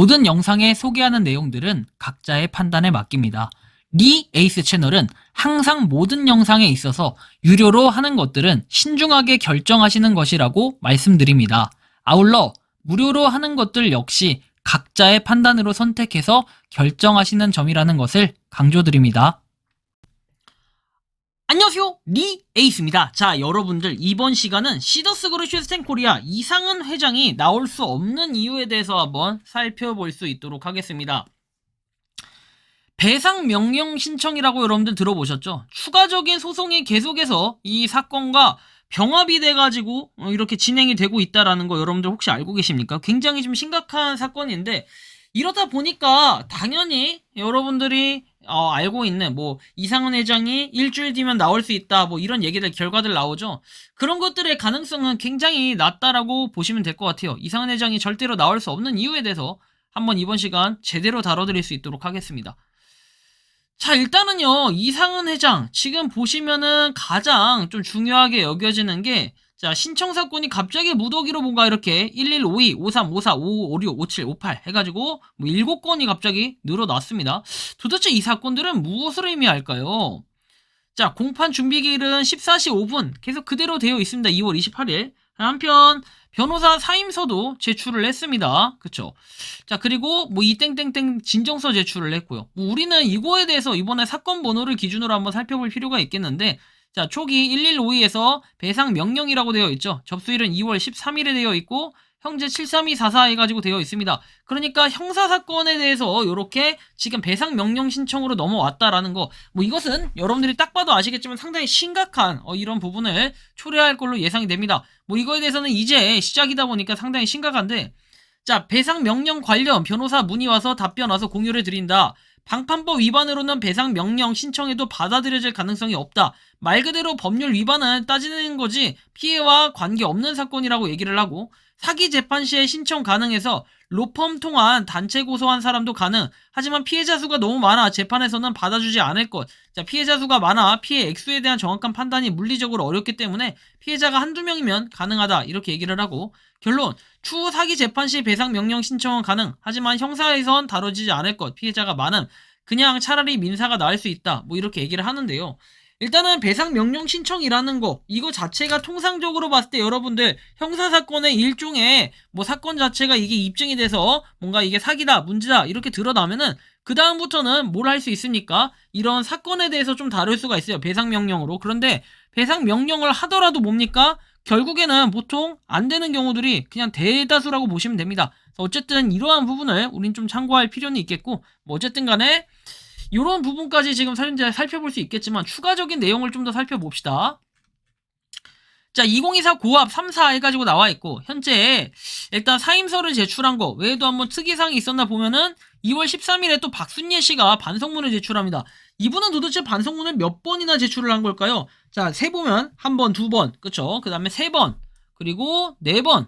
모든 영상에 소개하는 내용들은 각자의 판단에 맡깁니다. 리 에이스 채널은 항상 모든 영상에 있어서 유료로 하는 것들은 신중하게 결정하시는 것이라고 말씀드립니다. 아울러 무료로 하는 것들 역시 각자의 판단으로 선택해서 결정하시는 점이라는 것을 강조드립니다. 안녕하세요, 리 에이스입니다. 자, 여러분들 이번 시간은 시더스그룹 시스템 코리아 이상은 회장이 나올 수 없는 이유에 대해서 한번 살펴볼 수 있도록 하겠습니다. 배상 명령 신청이라고 여러분들 들어보셨죠? 추가적인 소송이 계속해서 이 사건과 병합이 돼가지고 이렇게 진행이 되고 있다라는 거 여러분들 혹시 알고 계십니까? 굉장히 좀 심각한 사건인데, 이러다 보니까 당연히 여러분들이 알고 있는 이상은 회장이 일주일 뒤면 나올 수 있다 이런 얘기들 결과들 나오죠. 그런 것들의 가능성은 굉장히 낮다라고 보시면 될 것 같아요. 이상은 회장이 절대로 나올 수 없는 이유에 대해서 한번 이번 시간 제대로 다뤄드릴 수 있도록 하겠습니다. 자, 일단은요, 이상은 회장 지금 보시면은 가장 좀 중요하게 여겨지는 게, 자, 신청 사건이 갑자기 무더기로 뭔가 이렇게 1152, 53, 54, 55, 56, 57, 58 해가지고 7건이 갑자기 늘어났습니다. 도대체 이 사건들은 무엇을 의미할까요? 자, 공판 준비기일은 14시 5분 계속 그대로 되어 있습니다. 2월 28일. 한편 변호사 사임서도 제출을 했습니다. 그쵸? 자, 그리고 이 땡땡땡 진정서 제출을 했고요. 우리는 이거에 대해서 이번에 사건 번호를 기준으로 한번 살펴볼 필요가 있겠는데, 자, 초기 1152에서 배상 명령이라고 되어 있죠. 접수일은 2월 13일에 되어 있고, 형제 73244 해가지고 되어 있습니다. 그러니까 형사사건에 대해서 이렇게 지금 배상 명령 신청으로 넘어왔다라는 거, 이것은 여러분들이 딱 봐도 아시겠지만 상당히 심각한 이런 부분을 초래할 걸로 예상이 됩니다. 이거에 대해서는 이제 시작이다 보니까 상당히 심각한데, 자, 배상 명령 관련 변호사 문의 와서 답변 와서 공유를 드린다. 방판법 위반으로는 배상 명령 신청에도 받아들여질 가능성이 없다. 말 그대로 법률 위반은 따지는 거지 피해와 관계없는 사건이라고 얘기를 하고, 사기 재판 시에 신청 가능해서 로펌 통한 단체 고소한 사람도 가능. 하지만 피해자 수가 너무 많아 재판에서는 받아주지 않을 것. 자, 피해자 수가 많아 피해 액수에 대한 정확한 판단이 물리적으로 어렵기 때문에 피해자가 한두 명이면 가능하다. 이렇게 얘기를 하고, 결론, 추후 사기 재판 시 배상 명령 신청은 가능. 하지만 형사에선 다뤄지지 않을 것. 피해자가 많음. 그냥 차라리 민사가 나을 수 있다. 이렇게 얘기를 하는데요. 일단은 배상 명령 신청이라는 거, 이거 자체가 통상적으로 봤을 때 여러분들 형사사건의 일종의 사건 자체가 이게 입증이 돼서 뭔가 이게 사기다, 문제다 이렇게 드러나면은 그 다음부터는 뭘 할 수 있습니까? 이런 사건에 대해서 좀 다룰 수가 있어요. 배상 명령으로. 그런데 배상 명령을 하더라도 뭡니까? 결국에는 보통 안 되는 경우들이 그냥 대다수라고 보시면 됩니다. 어쨌든 이러한 부분을 우린 좀 참고할 필요는 있겠고, 어쨌든 간에 이런 부분까지 지금 살펴볼 수 있겠지만 추가적인 내용을 좀 더 살펴봅시다. 자, 2024 고압 3사 해가지고 나와있고, 현재 일단 사임서를 제출한 거 외에도 한번 특이사항이 있었나 보면은 2월 13일에 또 박순예 씨가 반성문을 제출합니다. 이분은 도대체 반성문을 몇 번이나 제출을 한 걸까요? 자, 세보면 한 번, 두 번, 그쵸? 그 다음에 세 번, 그리고 네 번,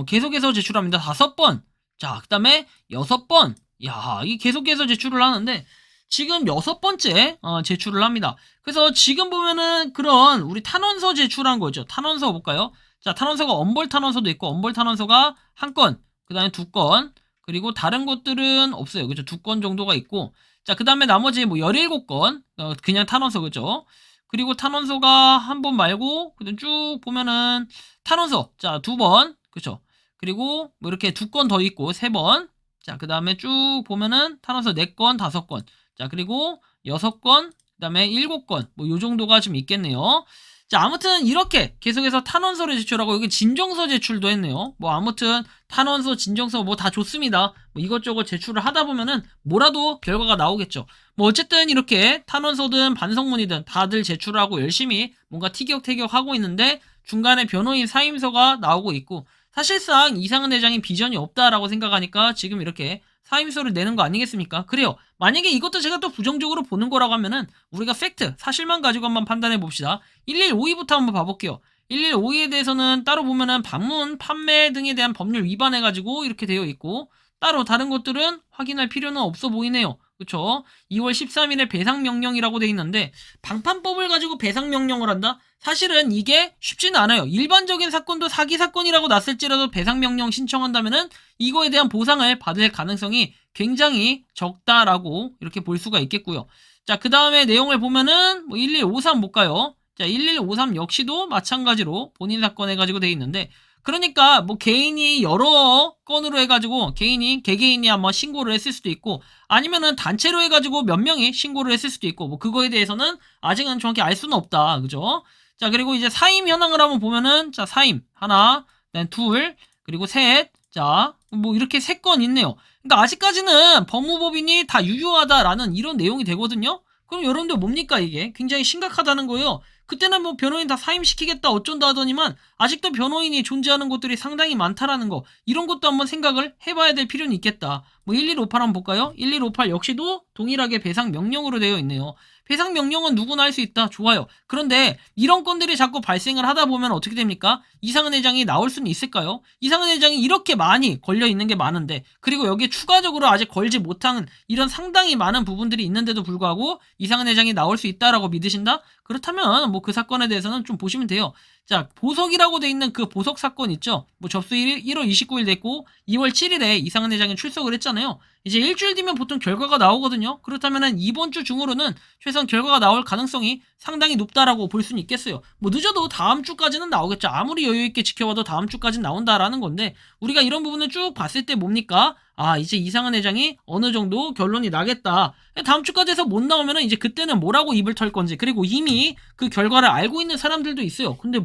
계속해서 제출합니다. 5번, 자, 그 다음에 6번, 야, 이 계속해서 제출을 하는데 지금 6번째 제출을 합니다. 그래서 지금 보면은 그런 우리 탄원서 제출한 거죠. 탄원서 볼까요? 자, 탄원서가 엄벌 탄원서도 있고, 엄벌 탄원서가 한 건, 그 다음에 2건, 그리고 다른 것들은 없어요. 그죠? 2건 정도가 있고, 자, 그 다음에 나머지 17건, 그냥 탄원서, 그죠? 그리고 탄원서가 한 번 말고, 그다음 쭉 보면은 탄원서, 자, 2번, 그쵸? 그리고 이렇게 2건 더 있고, 3번, 자, 그 다음에 쭉 보면은 탄원서 4건, 5건, 자, 그리고 6건, 그 다음에 7건, 요 정도가 좀 있겠네요. 자, 아무튼 이렇게 계속해서 탄원서를 제출하고, 여기 진정서 제출도 했네요. 아무튼 탄원서, 진정서 다 좋습니다. 이것저것 제출을 하다 보면은 뭐라도 결과가 나오겠죠. 어쨌든 이렇게 탄원서든 반성문이든 다들 제출하고 열심히 뭔가 티격태격 하고 있는데, 중간에 변호인 사임서가 나오고 있고, 사실상 이상은 회장이 비전이 없다라고 생각하니까 지금 이렇게 사임서를 내는 거 아니겠습니까? 그래요. 만약에 이것도 제가 또 부정적으로 보는 거라고 하면은 우리가 팩트, 사실만 가지고 한번 판단해 봅시다. 1152부터 한번 봐볼게요. 1152에 대해서는 따로 보면은 방문, 판매 등에 대한 법률 위반해가지고 이렇게 되어 있고, 따로 다른 것들은 확인할 필요는 없어 보이네요. 그쵸? 2월 13일에 배상명령이라고 돼 있는데 방판법을 가지고 배상명령을 한다? 사실은 이게 쉽지는 않아요. 일반적인 사건도 사기 사건이라고 났을지라도 배상명령 신청한다면은 이거에 대한 보상을 받을 가능성이 굉장히 적다라고 이렇게 볼 수가 있겠고요. 자, 그 다음에 내용을 보면은 뭐 1153 못 가요. 자, 1153 역시도 마찬가지로 본인 사건 해가지고 돼 있는데 그러니까 뭐 개인이 여러 건으로 해가지고 개개인이 한번 신고를 했을 수도 있고 아니면은 단체로 해가지고 몇 명이 신고를 했을 수도 있고 뭐 그거에 대해서는 아직은 정확히 알 수는 없다. 그죠? 자, 그리고 이제 사임 현황을 한번 보면은 자, 사임 하나, 둘, 그리고 셋. 자, 뭐 이렇게 3건 있네요. 그러니까 아직까지는 법무법인이 다 유효하다라는 이런 내용이 되거든요. 그럼 여러분들 뭡니까 이게? 굉장히 심각하다는 거예요. 그때는 뭐 변호인 다 사임시키겠다 어쩐다 하더니만 아직도 변호인이 존재하는 곳들이 상당히 많다라는 거 이런 것도 한번 생각을 해봐야 될 필요는 있겠다. 뭐 1158 한번 볼까요? 1158 역시도 동일하게 배상 명령으로 되어 있네요. 배상 명령은 누구나 할 수 있다. 좋아요. 그런데 이런 건들이 자꾸 발생을 하다 보면 어떻게 됩니까? 이상은 회장이 나올 수는 있을까요? 이상은 회장이 이렇게 많이 걸려 있는 게 많은데 그리고 여기에 추가적으로 아직 걸지 못한 이런 상당히 많은 부분들이 있는데도 불구하고 이상은 회장이 나올 수 있다라고 믿으신다? 그렇다면 뭐 그 사건에 대해서는 좀 보시면 돼요. 자, 보석이라고 돼 있는 그 보석 사건 있죠? 뭐 접수일이 1월 29일 됐고 2월 7일에 이상은 회장이 출석을 했잖아요. 이제 일주일 뒤면 보통 결과가 나오거든요. 그렇다면은 이번 주 중으로는 최소한 결과가 나올 가능성이 상당히 높다라고 볼 수는 있겠어요. 뭐 늦어도 다음 주까지는 나오겠죠. 아무리 여유 있게 지켜봐도 다음 주까지는 나온다라는 건데 우리가 이런 부분을 쭉 봤을 때 뭡니까? 아, 이제 이상은 회장이 어느 정도 결론이 나겠다. 다음 주까지 해서 못 나오면은 이제 그때는 뭐라고 입을 털 건지 그리고 이미 그 결과를 알고 있는 사람들도 있어요. 근데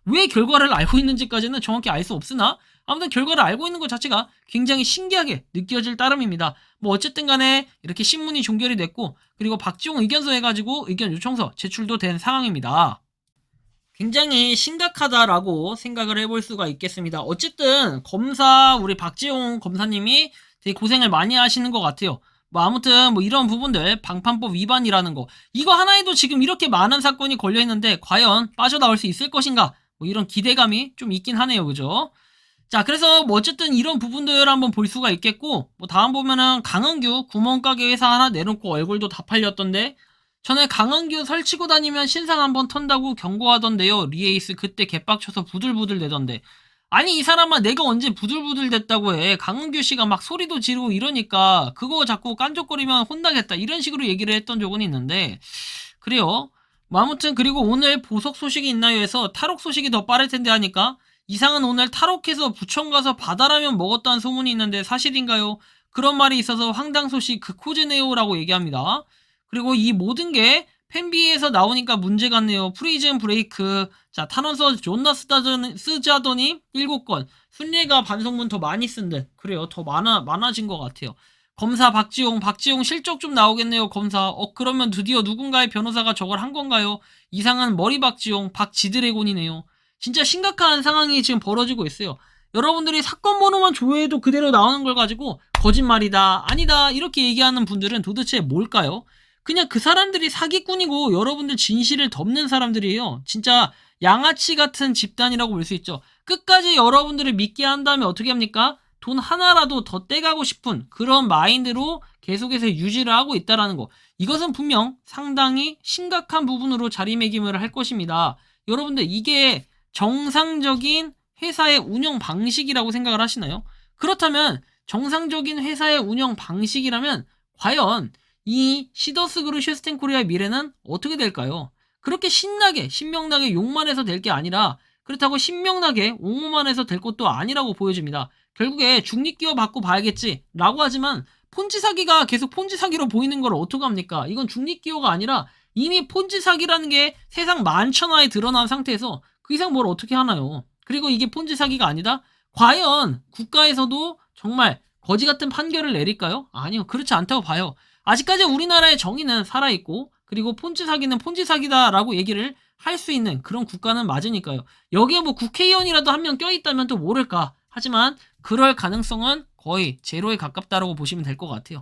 왜 결과를 알고 있는지까지는 정확히 알 수 없으나 아무튼 결과를 알고 있는 것 자체가 굉장히 신기하게 느껴질 따름입니다. 뭐 어쨌든 간에 이렇게 신문이 종결이 됐고 그리고 박지용 의견서 해가지고 의견 요청서 제출도 된 상황입니다. 굉장히 심각하다라고 생각을 해볼 수가 있겠습니다. 어쨌든 우리 박지용 검사님이 되게 고생을 많이 하시는 것 같아요. 뭐 아무튼 뭐 이런 부분들 방판법 위반이라는 거 이거 하나에도 지금 이렇게 많은 사건이 걸려있는데 과연 빠져나올 수 있을 것인가 뭐 이런 기대감이 좀 있긴 하네요. 그죠? 자, 그래서 뭐 어쨌든 이런 부분들 한번 볼 수가 있겠고 뭐 다음 보면은 강은규 구멍가게 회사 하나 내놓고 얼굴도 다 팔렸던데 전에 강은규 설치고 다니면 신상 한번 턴다고 경고하던데요. 리에이스 그때 개빡쳐서 부들부들 대던데 아니 이 사람아 내가 언제 부들부들 됐다고 해. 강은규 씨가 막 소리도 지르고 이러니까 그거 자꾸 깐족거리면 혼나겠다 이런 식으로 얘기를 했던 적은 있는데 그래요. 뭐 아무튼 그리고 오늘 보석 소식이 있나요 해서 탈옥 소식이 더 빠를 텐데 하니까 이상은 오늘 탈옥해서 부천 가서 바다라면 먹었다는 소문이 있는데 사실인가요? 그런 말이 있어서 황당 소식 극호제네요라고 얘기합니다. 그리고 이 모든 게 팬비에서 나오니까 문제 같네요. 프리즌 브레이크. 자, 탄원서 존나 쓰자더니 7건. 순례가 반성문 더 많이 쓴 듯. 그래요. 더 많아진 것 같아요. 검사 박지용 실적 좀 나오겠네요. 검사. 그러면 드디어 누군가의 변호사가 저걸 한 건가요? 이상한 머리 박지용, 박지드래곤이네요. 진짜 심각한 상황이 지금 벌어지고 있어요. 여러분들이 사건 번호만 조회해도 그대로 나오는 걸 가지고 거짓말이다, 아니다 이렇게 얘기하는 분들은 도대체 뭘까요? 그냥 그 사람들이 사기꾼이고 여러분들 진실을 덮는 사람들이에요. 진짜 양아치 같은 집단이라고 볼 수 있죠. 끝까지 여러분들을 믿게 한 다음에 어떻게 합니까? 돈 하나라도 더 떼가고 싶은 그런 마인드로 계속해서 유지를 하고 있다는 거. 이것은 분명 상당히 심각한 부분으로 자리매김을 할 것입니다. 여러분들 이게 정상적인 회사의 운영 방식이라고 생각을 하시나요? 그렇다면 정상적인 회사의 운영 방식이라면 과연 이 시더스그룹 슈스텐코리아의 미래는 어떻게 될까요? 그렇게 신명나게 욕만 해서 될 게 아니라 그렇다고 신명나게 옹호만 해서 될 것도 아니라고 보여집니다. 결국에 중립기업 받고 봐야겠지 라고 하지만 폰지 사기가 계속 폰지 사기로 보이는 걸 어떡합니까? 이건 중립기업가 아니라 이미 폰지 사기라는 게 세상 만천하에 드러난 상태에서 그 이상 뭘 어떻게 하나요? 그리고 이게 폰지 사기가 아니다? 과연 국가에서도 정말 거지 같은 판결을 내릴까요? 아니요. 그렇지 않다고 봐요. 아직까지 우리나라의 정의는 살아있고 그리고 폰지 사기는 폰지 사기다라고 얘기를 할 수 있는 그런 국가는 맞으니까요. 여기에 뭐 국회의원이라도 한 명 껴있다면 또 모를까. 하지만 그럴 가능성은 거의 제로에 가깝다라고 보시면 될 것 같아요.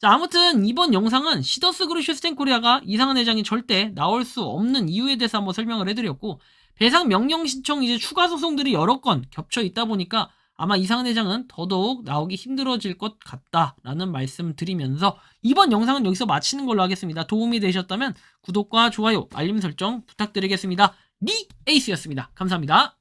자, 아무튼 이번 영상은 시더스그룹 슈스텐코리아가 이상한 회장이 절대 나올 수 없는 이유에 대해서 한번 설명을 해드렸고 배상 명령 신청 이제 추가 소송들이 여러 건 겹쳐 있다 보니까 아마 이상한 회장은 더더욱 나오기 힘들어질 것 같다라는 말씀 드리면서 이번 영상은 여기서 마치는 걸로 하겠습니다. 도움이 되셨다면 구독과 좋아요, 알림 설정 부탁드리겠습니다. 리 에이스였습니다. 감사합니다.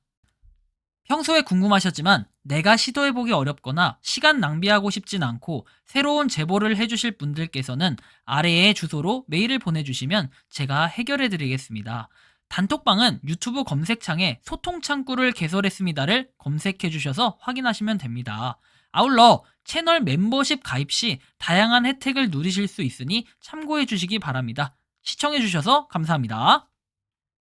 평소에 궁금하셨지만 내가 시도해보기 어렵거나 시간 낭비하고 싶진 않고 새로운 제보를 해주실 분들께서는 아래의 주소로 메일을 보내주시면 제가 해결해드리겠습니다. 단톡방은 유튜브 검색창에 소통창구를 개설했습니다를 검색해주셔서 확인하시면 됩니다. 아울러 채널 멤버십 가입 시 다양한 혜택을 누리실 수 있으니 참고해주시기 바랍니다. 시청해주셔서 감사합니다.